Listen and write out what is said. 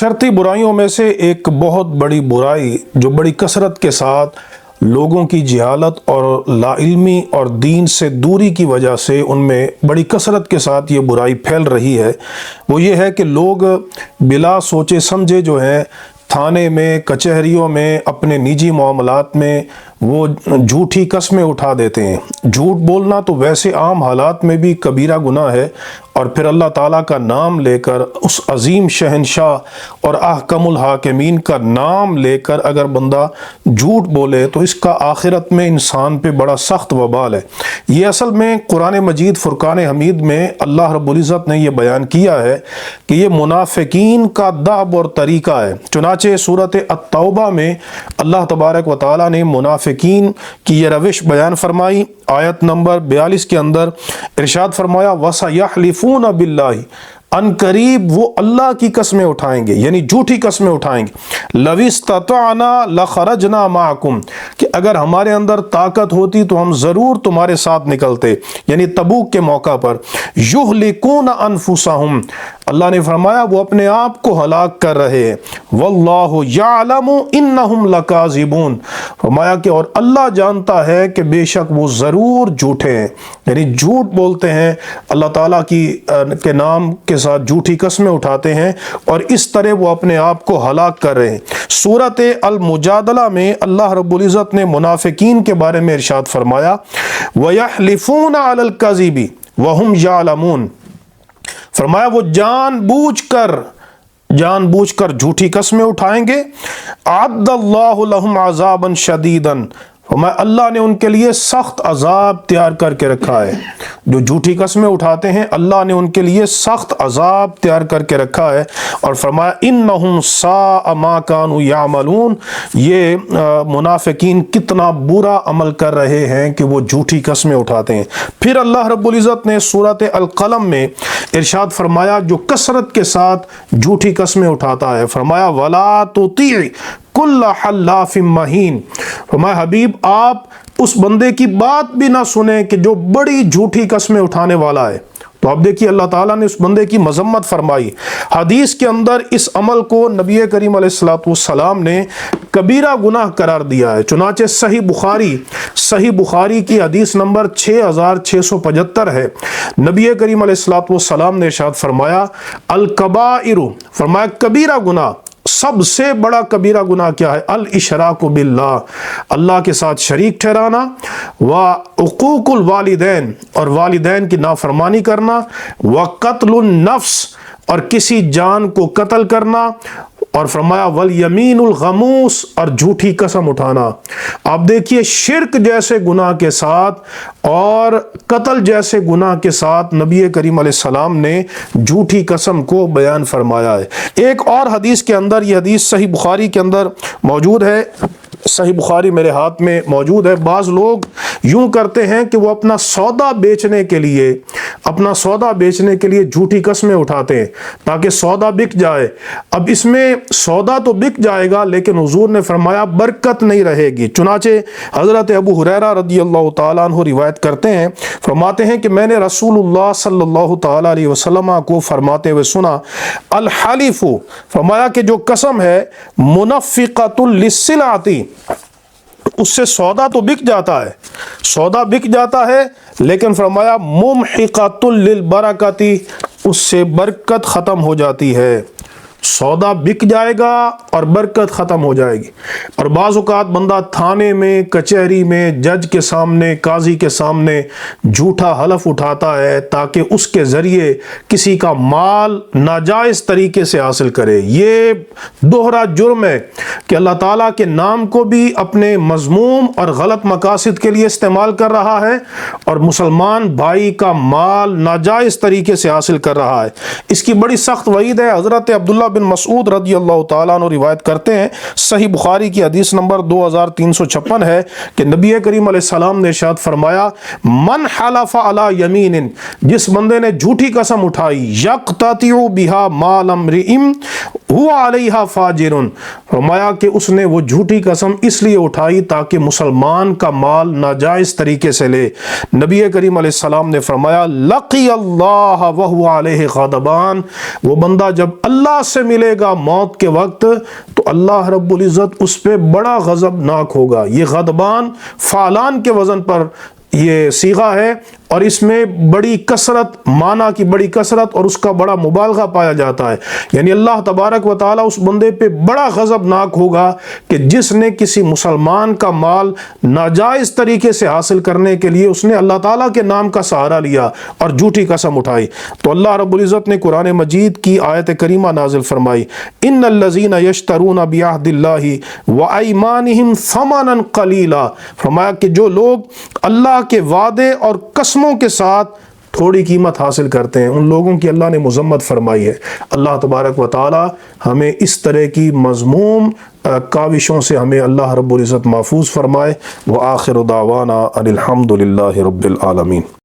معاشرتی برائیوں میں سے ایک بہت بڑی برائی جو بڑی کثرت کے ساتھ لوگوں کی جہالت اور لا علمی اور دین سے دوری کی وجہ سے ان میں بڑی کثرت کے ساتھ یہ برائی پھیل رہی ہے، وہ یہ ہے کہ لوگ بلا سوچے سمجھے جو ہیں تھانے میں، کچہریوں میں، اپنے نجی معاملات میں وہ جھوٹی قسمیں اٹھا دیتے ہیں۔ جھوٹ بولنا تو ویسے عام حالات میں بھی کبیرہ گناہ ہے، اور پھر اللہ تعالیٰ کا نام لے کر، اس عظیم شہنشاہ اور احکم الحاکمین کا نام لے کر اگر بندہ جھوٹ بولے تو اس کا آخرت میں انسان پہ بڑا سخت وبال ہے۔ یہ اصل میں قرآن مجید فرقان حمید میں اللہ رب العزت نے یہ بیان کیا ہے کہ یہ منافقین کا دأب اور طریقہ ہے۔ چنانچہ سورۃ التوبہ میں اللہ تبارک و تعالیٰ نے منافقین کی یہ روش بیان فرمائی۔ آیت نمبر 42 کے اندر ارشاد فرمایا وَسَيَحْلِفُونَ بِاللَّهِ، ان قریب وہ اللہ کی قسمیں اٹھائیں گے، یعنی جھوٹی قسمیں اٹھائیں گے۔ لَوِ اسْتَطَعْنَا لَخَرَجْنَا مَعَكُمْ، کہ اگر ہمارے اندر طاقت ہوتی تو ہم ضرور تمہارے ساتھ نکلتے، یعنی تبوک کے موقع پر۔ يُهْلِكُونَ أَنفُسَهُمْ، اللہ نے فرمایا وہ اپنے آپ کو ہلاک کر رہے ہیں۔ وَاللَّهُ يَعْلَمُ إِنَّهُمْ لَكَاذِبُونَ، فرمایا کہ اور اللہ جانتا ہے کہ بے شک وہ ضرور جھوٹے ہیں، یعنی جھوٹ بولتے ہیں، اللہ تعالیٰ کے نام کے ساتھ جھوٹی قسمیں اٹھاتے ہیں، اور اس طرح وہ اپنے آپ کو ہلاک کر رہے ہیں۔ سورۃ المجادلہ میں اللہ رب العزت نے منافقین کے بارے میں ارشاد فرمایا وَيَحْلِفُونَ عَلَى الْكَذِبِ وَهُمْ يَعْلَمُونَ، فرمایا وہ جان بوجھ کر جھوٹی قسمیں اٹھائیں گے۔ أَعَدَّ اللَّهُ لَهُمْ عَذَابًا شَدِيدًا، فرمایا اللہ نے ان کے لیے سخت عذاب تیار کر کے رکھا ہے۔ جو جھوٹی قسمیں اٹھاتے ہیں اللہ نے ان کے لیے سخت عذاب تیار کر کے رکھا ہے، اور فرمایا انہم ساء ما کانوا یعملون، یہ منافقین کتنا برا عمل کر رہے ہیں کہ وہ جھوٹی قسمیں اٹھاتے ہیں۔ پھر اللہ رب العزت نے سورۃ القلم میں ارشاد فرمایا جو کثرت کے ساتھ جھوٹی قسمیں اٹھاتا ہے، فرمایا ولا تطیع کل حلاف مہین، فرمایا حبیب آپ اس بندے کی بات بھی نہ سنیں کہ جو بڑی جھوٹی قسمیں اٹھانے والا ہے۔ تو اب دیکھیے اللہ تعالیٰ نے اس بندے کی مذمت فرمائی۔ حدیث کے اندر اس عمل کو نبی کریم علیہ السلام نے کبیرہ گناہ قرار دیا ہے۔ چنانچہ صحیح بخاری کی حدیث نمبر 6675 ہے۔ نبی کریم علیہ السلام نے ارشاد فرمایا الکبائر، فرمایا کبیرہ گناہ، سب سے بڑا کبیرہ گناہ کیا ہے؟ الاشراک باللہ، اللہ کے ساتھ شریک ٹھہرانا، وعقوق الوالدین، اور والدین کی نافرمانی کرنا، وقتل النفس، اور کسی جان کو قتل کرنا، اور فرمایا والیمین الغموس، اور جھوٹی قسم اٹھانا۔ آپ دیکھیے شرک جیسے گناہ کے ساتھ اور قتل جیسے گناہ کے ساتھ نبی کریم علیہ السلام نے جھوٹی قسم کو بیان فرمایا ہے۔ ایک اور حدیث کے اندر، یہ حدیث صحیح بخاری کے اندر موجود ہے، صحیح بخاری میرے ہاتھ میں موجود ہے۔ بعض لوگ یوں کرتے ہیں کہ وہ اپنا سودا بیچنے کے لیے جھوٹی قسمیں اٹھاتے ہیں تاکہ سودا بک جائے۔ اب اس میں سودا تو بک جائے گا لیکن حضور نے فرمایا برکت نہیں رہے گی۔ چنانچہ حضرت ابو ہریرہ رضی اللہ تعالیٰ عنہ روایت کرتے ہیں، فرماتے ہیں کہ میں نے رسول اللہ صلی اللہ تعالیٰ علیہ وسلم کو فرماتے ہوئے سنا الحلف، فرمایا کہ جو قسم ہے منفقۃ للسلعۃ، اس سے سودا تو بک جاتا ہے لیکن فرمایا ممحقۃ للبرکۃ، اس سے برکت ختم ہو جاتی ہے۔ سودا بک جائے گا اور برکت ختم ہو جائے گی۔ اور بعض اوقات بندہ تھانے میں، کچہری میں، جج کے سامنے، قاضی کے سامنے جھوٹا حلف اٹھاتا ہے تاکہ اس کے ذریعے کسی کا مال ناجائز طریقے سے حاصل کرے۔ یہ دوہرا جرم ہے کہ اللہ تعالیٰ کے نام کو بھی اپنے مذموم اور غلط مقاصد کے لیے استعمال کر رہا ہے، اور مسلمان بھائی کا مال ناجائز طریقے سے حاصل کر رہا ہے۔ اس کی بڑی سخت وعید ہے۔ حضرت عبداللہ بن مسعود رضی اللہ تعالیٰ عنہ روایت کرتے ہیں، صحیح بخاری کی حدیث نمبر 2356 ہے کہ نبی کریم علیہ السلام نے ارشاد فرمایا من حلف علی یمین، جس بندے نے جھوٹی قسم اٹھائی یقتطع بها مال امرئ هو علیہ فاجر، فرمایا کہ اس نے وہ جھوٹی قسم اس لیے اٹھائی تاکہ مسلمان کا مال ناجائز طریقے سے لے۔ نبی کریم علیہ السلام نے فرمایا لقی اللہ وہو علیہ غضبان، وہ بندہ جب اللہ سے ملے گا موت کے وقت تو اللہ رب العزت اس پہ بڑا غضبناک ہوگا۔ یہ غضبان فعلان کے وزن پر یہ صیغہ ہے، اور اس میں بڑی کثرت، معنی کی بڑی کثرت اور اس کا بڑا مبالغہ پایا جاتا ہے، یعنی اللہ تبارک و تعالیٰ اس بندے پہ بڑا غضبناک ہوگا کہ جس نے کسی مسلمان کا مال ناجائز طریقے سے حاصل کرنے کے لیے اس نے اللہ تعالیٰ کے نام کا سہارا لیا اور جھوٹی قسم اٹھائی۔ تو اللہ رب العزت نے قرآن مجید کی آیت کریمہ نازل فرمائی، ان الذین یشترون بعہد اللہ وایمانہم ثمنا قلیلا، فرمایا کہ جو لوگ اللہ کے وعدے اور قسموں کے ساتھ تھوڑی قیمت حاصل کرتے ہیں، ان لوگوں کی اللہ نے مذمت فرمائی ہے۔ اللہ تبارک و تعالی ہمیں اس طرح کی مذموم کاوشوں سے ہمیں اللہ رب العزت محفوظ فرمائے۔ وآخر دعوانا ان الحمد للہ رب العالمین۔